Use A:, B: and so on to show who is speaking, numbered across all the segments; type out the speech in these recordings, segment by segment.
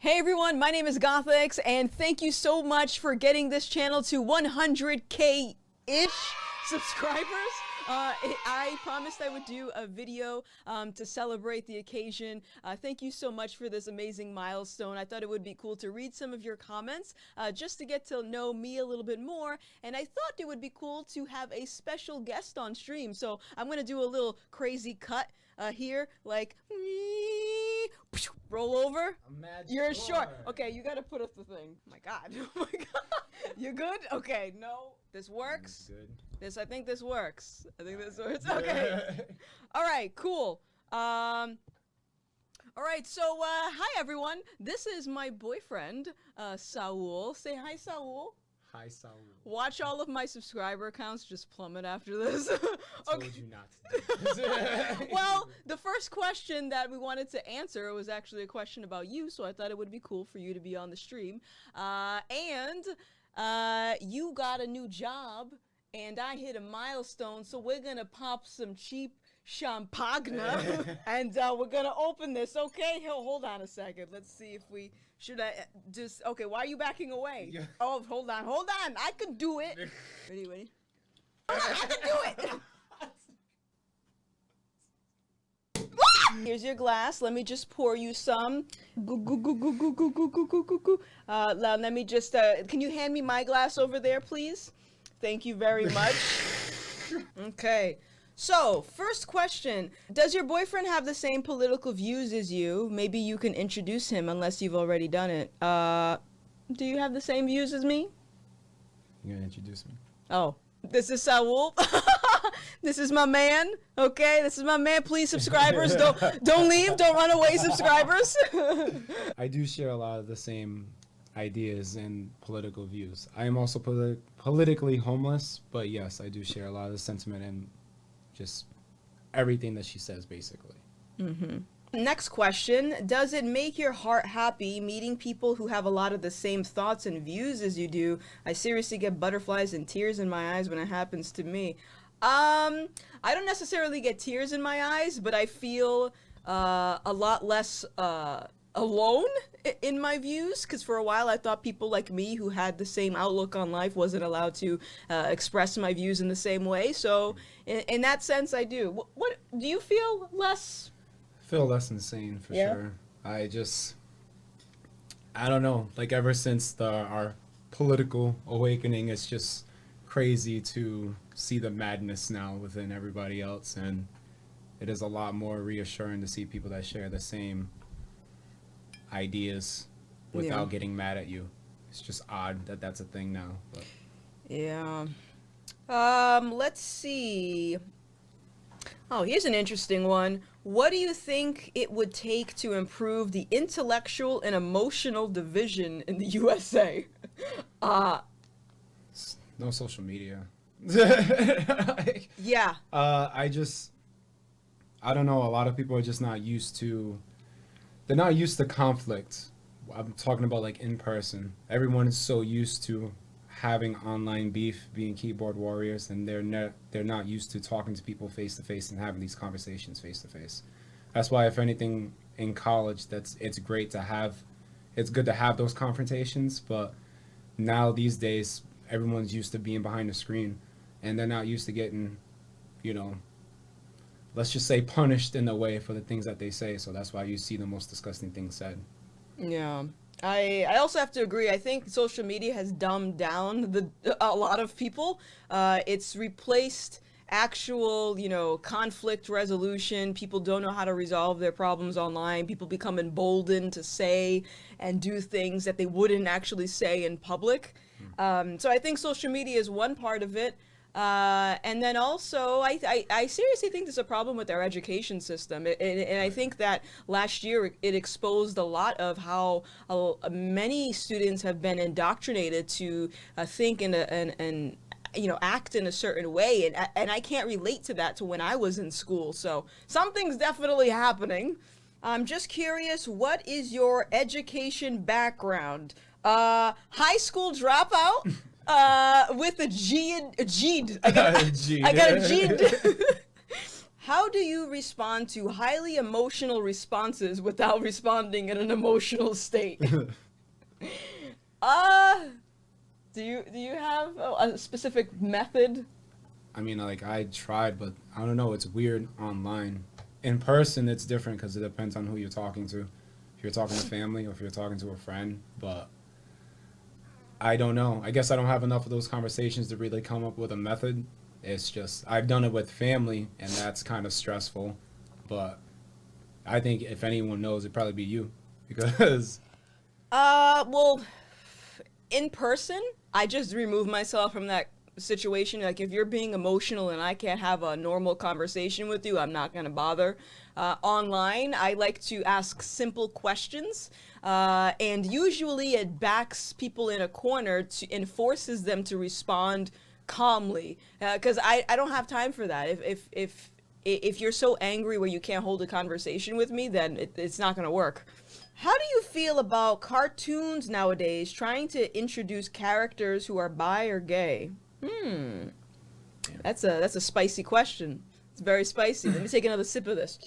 A: Hey everyone, my name is Gothix, and thank you so much for getting this channel to 100K-ish subscribers. I promised I would do a video to celebrate the occasion. Thank you so much for this amazing milestone. I thought it would be cool to read some of your comments just to get to know me a little bit more, and I thought it would be cool to have a special guest on stream. So I'm going to do a little crazy cut here, like roll over. You're short. Okay, you gotta put up the thing. Oh my god. Oh my god. You good? Okay, no. This works.
B: Good.
A: I think this works. I think this works. Okay. All right, cool. All right, so hi everyone. This is my boyfriend, Saul. Say hi, Saul.
B: Hi, Saul.
A: Watch all of my subscriber accounts just plummet after this.
B: I told you not to do this.
A: Well, the first question that we wanted to answer was actually a question about you, so I thought it would be cool for you to be on the stream. And you got a new job, and I hit a milestone, so we're gonna pop some cheap champagne, and we're gonna open this. Okay, hold on a second. Let's see if we should. I just okay? Why are you backing away?
B: Yeah.
A: Oh, hold on. I can do it. Ready? Hold on, I can do it. Here's your glass. Let me just pour you some. Let me just. Can you hand me my glass over there, please? Thank you very much. Okay. So, first question. Does your boyfriend have the same political views as you? Maybe you can introduce him unless you've already done it. Do you have the same views as me?
B: You're gonna introduce me.
A: Oh, this is Saul. This is my man. Okay, this is my man. Please, subscribers, don't leave. Don't run away, subscribers.
B: I do share a lot of the same ideas and political views. I am also politically homeless, but yes, I do share a lot of the sentiment and just everything that she says, basically.
A: Next question. Does it make your heart happy meeting people who have a lot of the same thoughts and views as you do? I seriously get butterflies and tears in my eyes when it happens to me. I don't necessarily get tears in my eyes, but I feel a lot less alone in my views, because for a while I thought people like me who had the same outlook on life wasn't allowed to express my views in the same way. So in that sense, I do. What do you feel less?
B: I feel less insane for sure. I don't know, like ever since our political awakening, it's just crazy to see the madness now within everybody else, and it is a lot more reassuring to see people that share the same ideas without getting mad at you. It's just odd that that's a thing now. But.
A: Yeah. Let's see. Oh, here's an interesting one. What do you think it would take to improve the intellectual and emotional division in the USA?
B: No social media.
A: Yeah.
B: I don't know. A lot of people are just not used to. They're not used to conflict. I'm talking about like in person. Everyone is so used to having online beef, being keyboard warriors, and they're not used to talking to people face to face and having these conversations face to face. That's why, if anything, in college, it's great to have. It's good to have those confrontations, but now these days, everyone's used to being behind the screen, and they're not used to getting, let's just say, punished in a way for the things that they say. So that's why you see the most disgusting things said.
A: Yeah. I also have to agree. I think social media has dumbed down a lot of people. It's replaced actual, conflict resolution. People don't know how to resolve their problems online. People become emboldened to say and do things that they wouldn't actually say in public. So I think social media is one part of it. And then also, I seriously think there's a problem with our education system. And I think that last year it exposed a lot of how many students have been indoctrinated to think and act in a certain way. And I can't relate to that to when I was in school. So something's definitely happening. I'm just curious, what is your education background? High school dropout? With a G. I got a G. How do you respond to highly emotional responses without responding in an emotional state? uh, do you have a specific method?
B: I mean, like, I tried, but I don't know. It's weird online. In person, it's different because it depends on who you're talking to. If you're talking to family or if you're talking to a friend, but I don't know. I guess I don't have enough of those conversations to really come up with a method. It's just, I've done it with family, and that's kind of stressful. But I think if anyone knows, it'd probably be you. Because,
A: Well, in person, I just remove myself from that situation. Like, if you're being emotional and I can't have a normal conversation with you, I'm not gonna bother. Online, I like to ask simple questions, and usually it backs people in a corner and forces them to respond calmly. Because I don't have time for that. If you're so angry where you can't hold a conversation with me, then it's not gonna work. How do you feel about cartoons nowadays trying to introduce characters who are bi or gay? That's a spicy question. It's very spicy. Let me take another sip of this.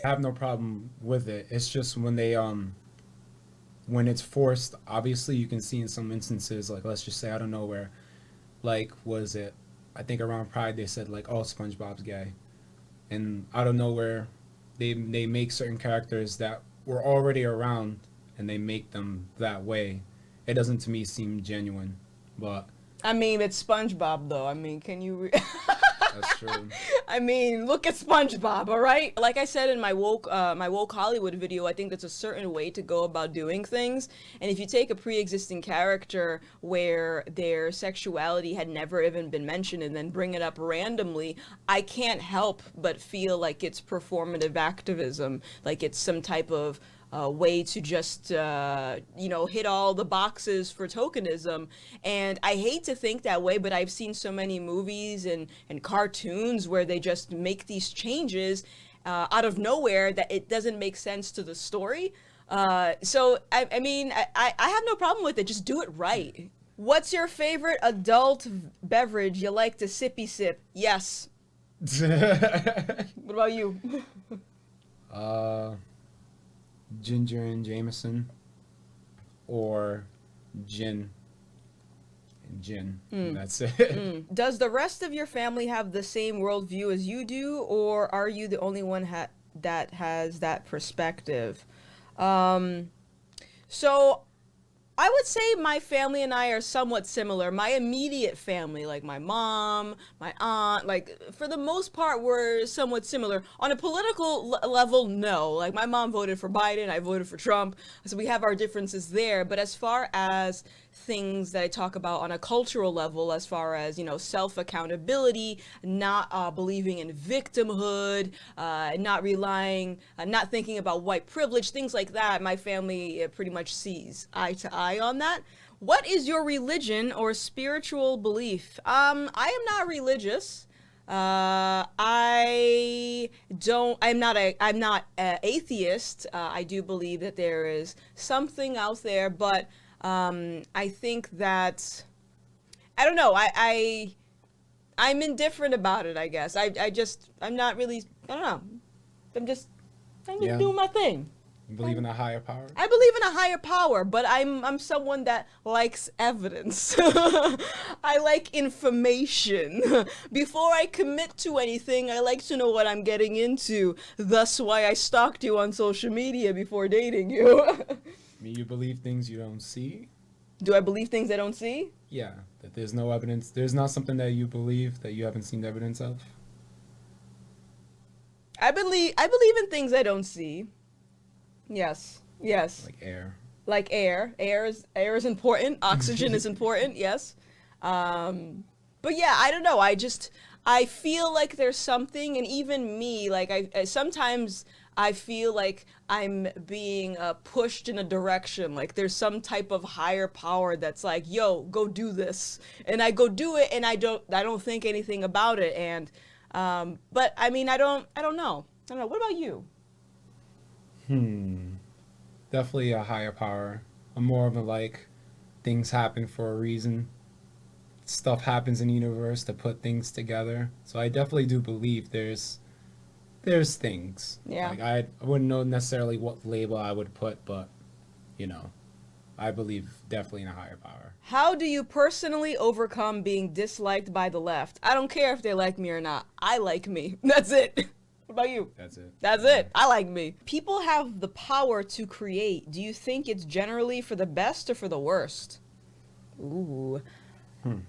B: I have no problem with it. It's just when it's forced, obviously you can see in some instances, like, let's just say out of nowhere, like, was it, I think around Pride they said, like, oh, SpongeBob's gay. And out of nowhere, they make certain characters that were already around and they make them that way. It doesn't to me seem genuine, but
A: I mean, it's SpongeBob, though. I mean, can you?
B: that's true.
A: I mean, look at SpongeBob, all right? Like I said in my woke Hollywood video, I think that's a certain way to go about doing things. And if you take a pre-existing character where their sexuality had never even been mentioned and then bring it up randomly, I can't help but feel like it's performative activism, like it's some type of way to just hit all the boxes for tokenism. And I hate to think that way, but I've seen so many movies and cartoons where they just make these changes out of nowhere that it doesn't make sense to the story. So I mean, I have no problem with it. Just do it right. What's your favorite adult beverage you like to sippy sip? Yes. What about you?
B: Ginger and Jameson, or gin. And that's it.
A: Does the rest of your family have the same worldview as you do, or are you the only one that has that perspective? So I would say my family and I are somewhat similar. My immediate family, like my mom, my aunt, like for the most part, we're somewhat similar. On a political level, no. Like my mom voted for Biden, I voted for Trump, so we have our differences there. But as far as things that I talk about on a cultural level, as far as, self-accountability, not believing in victimhood, not thinking about white privilege, things like that, my family pretty much sees eye to eye on that. What is your religion or spiritual belief? I am not religious. I'm not a atheist. I do believe that there is something out there, but I think that I don't know. I'm indifferent about it, I guess. I'm not really, I don't know. I'm just
B: Yeah.
A: doing my thing.
B: You believe in a higher power?
A: I believe in a higher power, but I'm someone that likes evidence. I like information. Before I commit to anything, I like to know what I'm getting into. Thus why I stalked you on social media before dating you.
B: I mean, you believe things you don't see?
A: Do I believe things I don't see?
B: Yeah, that there's no evidence. There's not something that you believe that you haven't seen evidence of?
A: I believe in things I don't see. Yes.
B: Like air.
A: Like air. Air is important. Oxygen is important. Yes. But yeah, I don't know. I feel like there's something, and even me, like I sometimes I feel like I'm being pushed in a direction. Like there's some type of higher power that's like, yo, go do this, and I go do it, and I don't think anything about it. And but I mean, I don't know. I don't know. What about you?
B: Definitely a higher power. I'm more of a, like, things happen for a reason. Stuff happens in the universe to put things together. So I definitely do believe there's there's things.
A: Yeah.
B: Like I wouldn't know necessarily what label I would put, but you know, I believe definitely in a higher power.
A: How do you personally overcome being disliked by the left? I don't care if they like me or not. I like me. That's it. What about you?
B: That's it.
A: That's it. I like me. People have the power to create. Do you think it's generally for the best or for the worst? Ooh.
B: You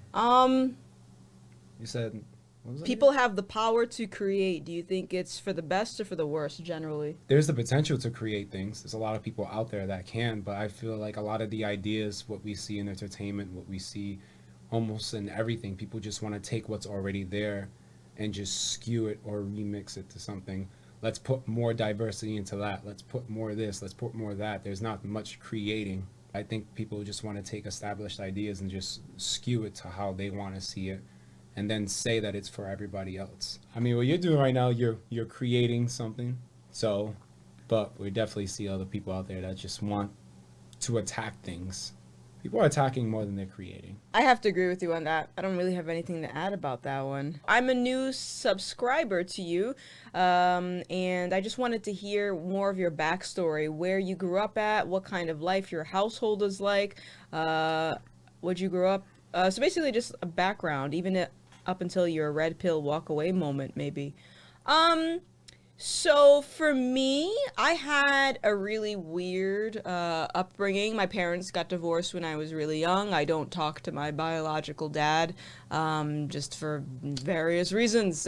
B: said, what was it?
A: People have the power to create. Do you think it's for the best or for the worst generally?
B: There's the potential to create things. There's a lot of people out there that can, but I feel like a lot of the ideas, what we see in entertainment, what we see almost in everything, people just want to take what's already there and just skew it or remix it to something. Let's put more diversity into that. Let's put more of this. Let's put more of that. There's not much creating. I think people just want to take established ideas and just skew it to how they want to see it, and then say that it's for everybody else. I mean, what you're doing right now, you're creating something. So, but we definitely see other people out there that just want to attack things. People are attacking more than they're creating.
A: I have to agree with you on that. I don't really have anything to add about that one. I'm a new subscriber to you, and I just wanted to hear more of your backstory, where you grew up at, what kind of life your household is like, where'd you grow up? So basically just a background, even up until your red pill walk away moment, maybe. So for me, I had a really weird upbringing. My parents got divorced when I was really young. I don't talk to my biological dad, just for various reasons.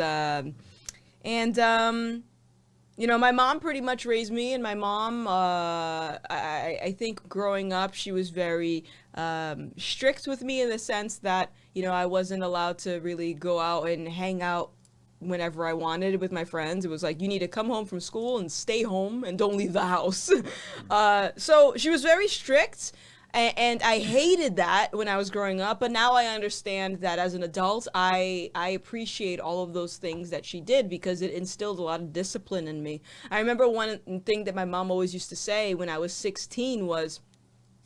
A: You know, my mom pretty much raised me, and my mom, I think growing up, she was very strict with me in the sense that, you know, I wasn't allowed to really go out and hang out whenever I wanted with my friends. It was like, you need to come home from school and stay home and don't leave the house. So she was very strict, and I hated that when I was growing up, but now I understand that as an adult, I appreciate all of those things that she did because it instilled a lot of discipline in me. I remember one thing that my mom always used to say when I was 16 was,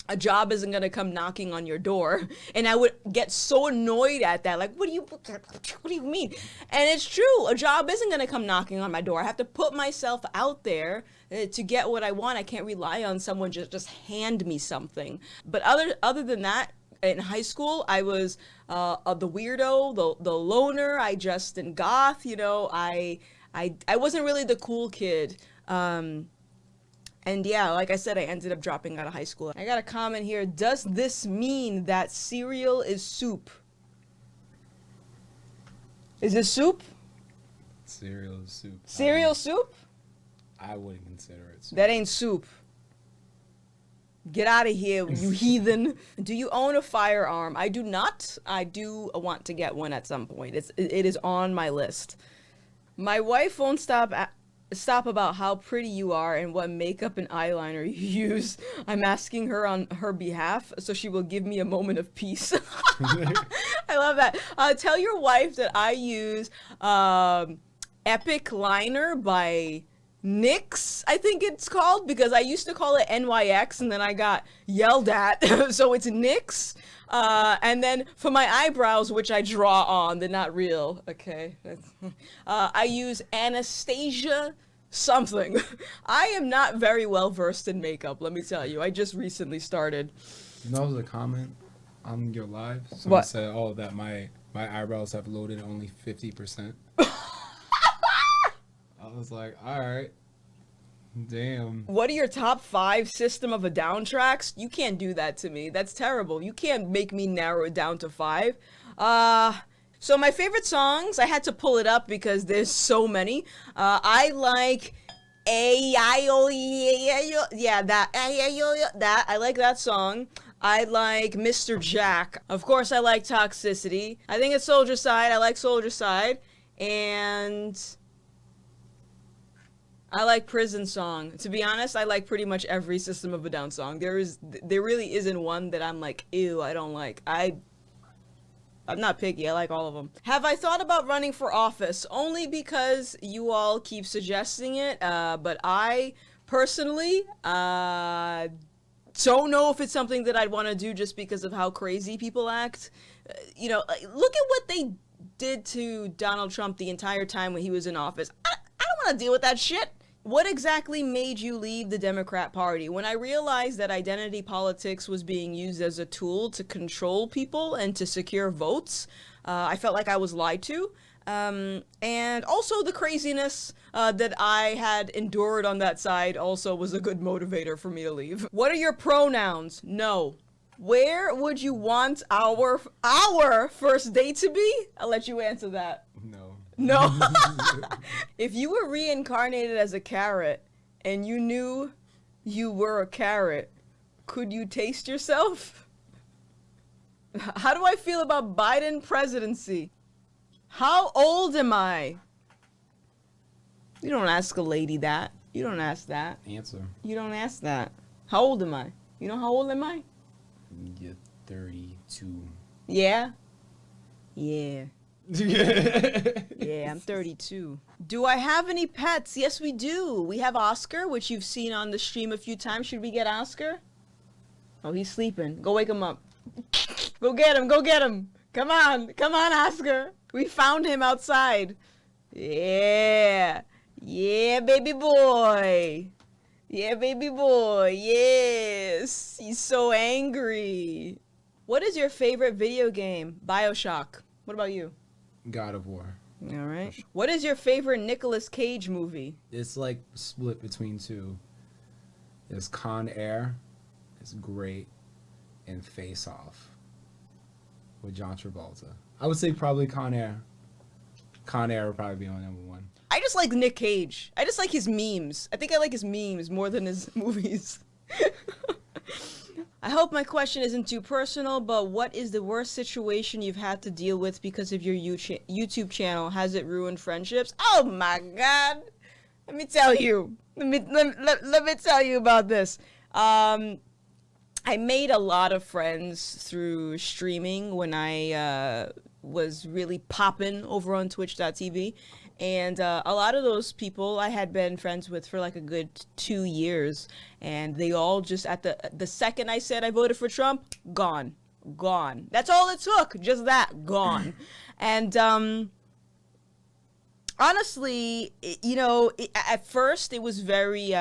A: a job isn't going to come knocking on your door. And I would get so annoyed at that. Like, what do you mean? And it's true. A job isn't going to come knocking on my door. I have to put myself out there to get what I want. I can't rely on someone just hand me something. But other than that, in high school, I was the weirdo, the loner. I dressed in goth, you know. I wasn't really the cool kid. And yeah, like I said, I ended up dropping out of high school. I got a comment here. Does this mean that cereal is soup? Is it soup?
B: Cereal is soup.
A: Cereal soup?
B: I wouldn't consider it soup.
A: That ain't soup. Get out of here, you heathen. Do you own a firearm? I do not. I do want to get one at some point. It is on my list. My wife won't stop about how pretty you are and what makeup and eyeliner you use. I'm asking her on her behalf so she will give me a moment of peace. I love that. Tell your wife that I use Epic Liner by NYX, I think it's called, because I used to call it NYX and then I got yelled at. So it's NYX. And then for my eyebrows, which I draw on, they're not real, okay? I use Anastasia something. I am not very well versed in makeup, let me tell you. I just recently started.
B: And that was a comment on your live. Someone
A: What?
B: said, oh, that my eyebrows have loaded only 50%. I was like, all right. Damn.
A: What are your top 5 System of a Down tracks? You can't do that to me. That's terrible. You can't make me narrow it down to 5. So my favorite songs, I had to pull it up because there's so many. I like yeah, that. I like that song. I like Mr. Jack. Of course, I like Toxicity. I think it's Soldier Side. I like Soldier Side. And I like Prison Song. To be honest, I like pretty much every System of a Down song. There really isn't one that I'm like, ew, I don't like. I'm not picky. I like all of them. Have I thought about running for office? Only because you all keep suggesting it. But I personally don't know if it's something that I'd want to do just because of how crazy people act. You know, look at what they did to Donald Trump the entire time when he was in office. I don't want want to deal with that shit. What exactly made you leave the Democrat Party? When I realized that identity politics was being used as a tool to control people and to secure votes, I felt like I was lied to. And also the craziness that I had endured on that side also was a good motivator for me to leave. What are your pronouns? No. Where would you want our first date to be? I'll let you answer that.
B: No.
A: No. If you were reincarnated as a carrot and you knew you were a carrot, could you taste yourself? How do I feel about Biden presidency? How old am I? You don't ask a lady that. You don't ask that.
B: Answer.
A: You don't ask that. How old am I? You know how old am I?
B: You're 32.
A: Yeah? Yeah. Yeah, I'm 32. Do I have any pets? Yes, we do. We have Oscar, which you've seen on the stream a few times. Should we get Oscar? Oh, he's sleeping. Go wake him up. Go get him. Go get him. Come on. Come on, Oscar. We found him outside. Yeah. Yeah, baby boy. Yeah, baby boy. Yes. He's so angry. What is your favorite video game? BioShock. What about you?
B: God of War.
A: All right. What is your favorite Nicolas Cage movie?
B: It's like split between two. There's Con Air. It's great. And Face Off. With John Travolta. I would say probably Con Air. Con Air would probably be on number one.
A: I just like Nick Cage. I just like his memes. I think I like his memes more than his movies. I hope my question isn't too personal, but what is the worst situation you've had to deal with because of your YouTube channel? Has it ruined friendships? Oh my God. Let me tell you. Let me tell you about this. I made a lot of friends through streaming when I was really popping over on twitch.tv. And a lot of those people I had been friends with for like a good 2 years. And they all just, at the second I said I voted for Trump, gone. That's all it took. Just that, gone. And honestly, at first it was very...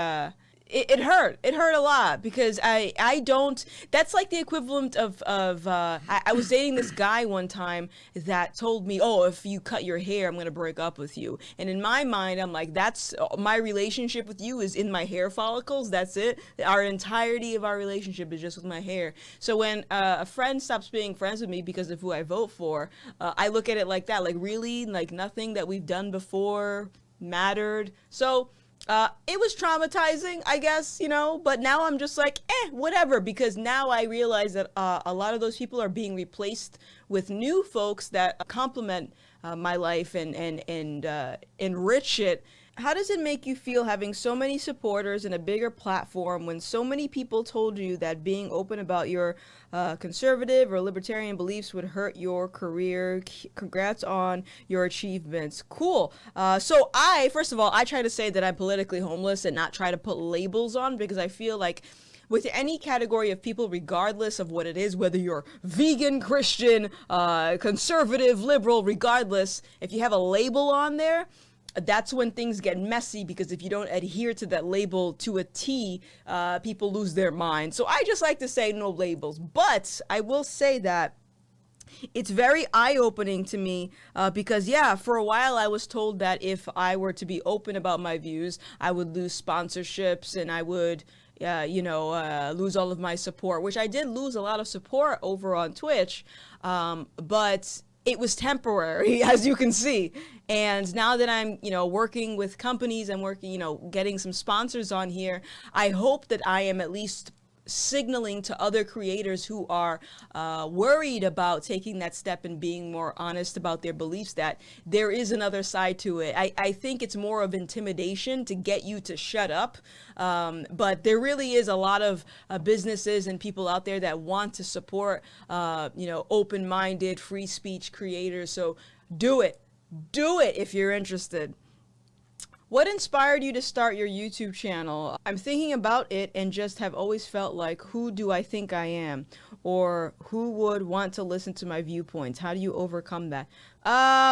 A: It hurt. It hurt a lot because I don't, that's like the equivalent of I was dating this guy one time that told me, oh, if you cut your hair, I'm going to break up with you. And in my mind, I'm like, that's, my relationship with you is in my hair follicles. That's it. Our entirety of our relationship is just with my hair. So when a friend stops being friends with me because of who I vote for, I look at it like that, like really, like nothing that we've done before mattered. So it was traumatizing, I guess, but now I'm just like, whatever, because now I realize that a lot of those people are being replaced with new folks that complement my life and enrich it. How does it make you feel having so many supporters and a bigger platform when so many people told you that being open about your conservative or libertarian beliefs would hurt your career? Congrats on your achievements. Cool. So first of all, I try to say that I'm politically homeless and not try to put labels on, because I feel like with any category of people, regardless of what it is, whether you're vegan, Christian, conservative, liberal, regardless, if you have a label on there, that's when things get messy, because if you don't adhere to that label to a T, people lose their mind. So I just like to say no labels. But I will say that it's very eye-opening to me because, yeah, for a while I was told that if I were to be open about my views, I would lose sponsorships and I would lose all of my support, which I did lose a lot of support over on Twitch. But it was temporary, as you can see. And now that I'm, working with companies, I'm working, getting some sponsors on here, I hope that I am at least signaling to other creators who are worried about taking that step and being more honest about their beliefs that there is another side to it. I think it's more of intimidation to get you to shut up. But there really is a lot of businesses and people out there that want to support, open-minded, free speech creators. So do it. Do it if you're interested. What inspired you to start your YouTube channel? I'm thinking about it and just have always felt like, who do I think I am? Or who would want to listen to my viewpoints? How do you overcome that?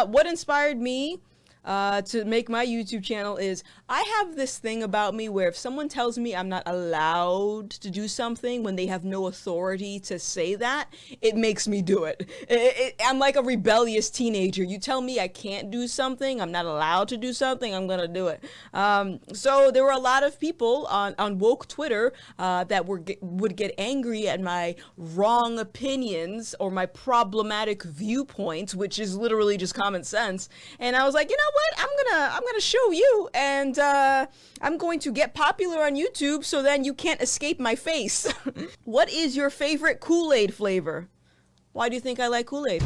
A: What inspired me? to make my YouTube channel is I have this thing about me where if someone tells me I'm not allowed to do something when they have no authority to say that, it makes me do it. I'm like a rebellious teenager. You tell me I can't do something, I'm not allowed to do something, I'm gonna do it. So there were a lot of people on woke Twitter that would get angry at my wrong opinions or my problematic viewpoints, which is literally just common sense. And I was like, you know what? I'm gonna show you, and I'm going to get popular on YouTube, so then you can't escape my face. What is your favorite Kool-Aid flavor? Why do you think I like Kool-Aid?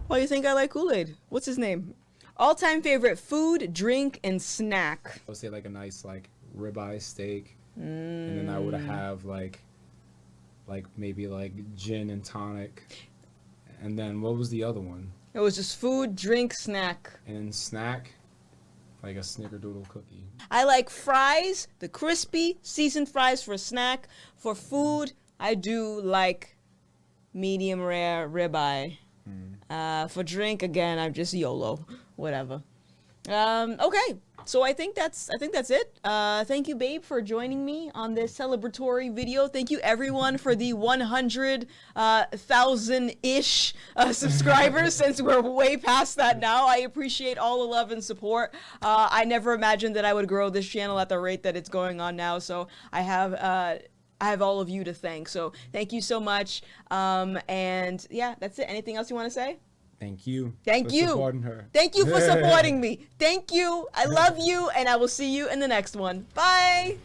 A: Why do you think I like Kool-Aid? What's his name? All-time favorite food, drink, and snack.
B: I would say like a nice like ribeye steak, and then I would have like maybe like gin and tonic, and then what was the other one?
A: It was just food, drink, snack.
B: And snack, like a snickerdoodle cookie.
A: I like fries, the crispy seasoned fries for a snack. For food, I do like medium rare ribeye. For drink, again, I'm just YOLO, whatever. Okay, so I think that's it. Thank you, babe, for joining me on this celebratory video. Thank you, everyone, for the 100,000-ish subscribers, since we're way past that now. I appreciate all the love and support. I never imagined that I would grow this channel at the rate that it's going on now, so I have all of you to thank. So thank you so much. And yeah, that's it. Anything else you want to say?
B: Thank you.
A: Thank you.
B: Supporting her.
A: Thank you for supporting me. Thank you. I love you, and I will see you in the next one. Bye.